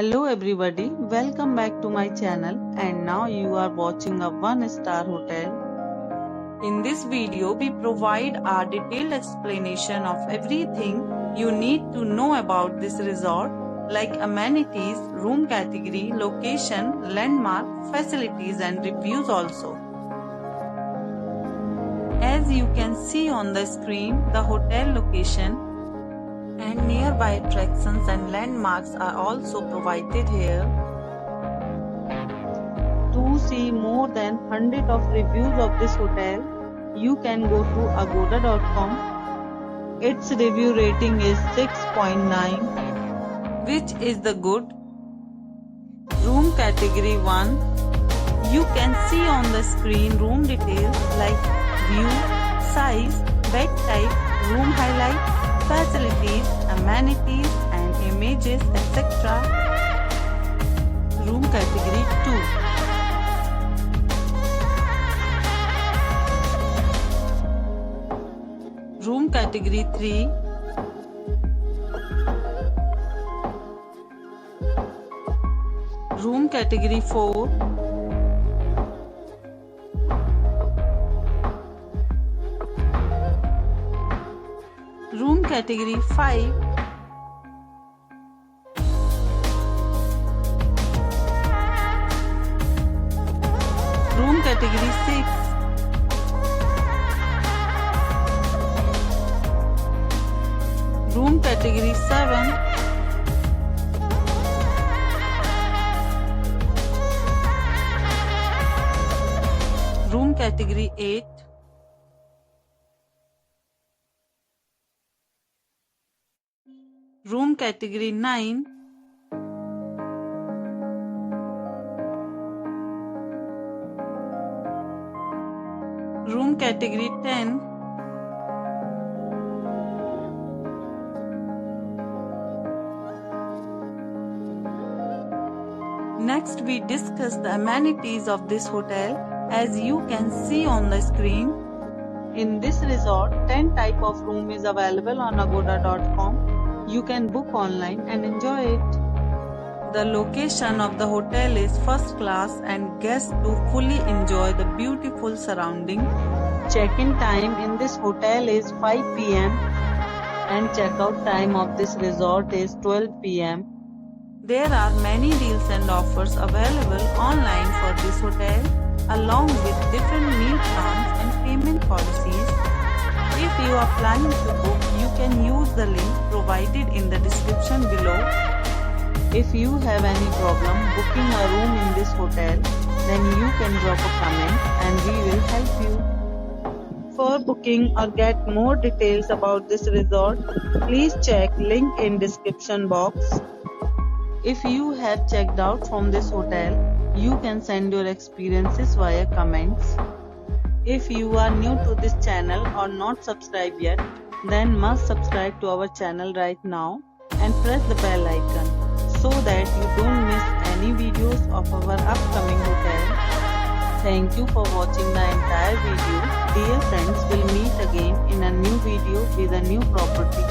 Hello everybody, welcome back to my channel and now you are watching a 1-star hotel. In this video, we provide a detailed explanation of everything you need to know about this resort like amenities, room category, location, landmark, facilities and reviews also. As you can see on the screen, the hotel location and nearby attractions and landmarks are also provided here. To see more than 100 of reviews of this hotel, you can go to accommodations.com. Its review rating is 6.9, which is the good. Room category 1. You can see on the screen room details like view, size, bed type, room highlight, facilities, amenities and images, etc. Room category 2. Room category 3. Room category 4. Room category 5. Room category 6. Room category 7. Room category 8. Room category 9. Room category 10. Next we discuss the amenities of this hotel as you can see on the screen. In this resort, 10 type of room is available on agoda.com. You can book online and enjoy it. The location of the hotel is first class and guests to fully enjoy the beautiful surrounding. Check-in time in this hotel is 5 p.m. and check-out time of this resort is 12 p.m. There are many deals and offers available online for this hotel along with different meal plans and payment policies. If you are planning to book, you can use the link provided in the description below. If you have any problem booking a room in this hotel, then you can drop a comment and we will help you. For booking or get more details about this resort, please check link in description box. If you have checked out from this hotel, you can send your experiences via comments. If you are new to this channel or not subscribed yet, then must subscribe to our channel right now and press the bell icon so that you don't miss any videos of our upcoming hotel. Thank you for watching the entire video. Dear friends, we'll meet again in a new video with a new property.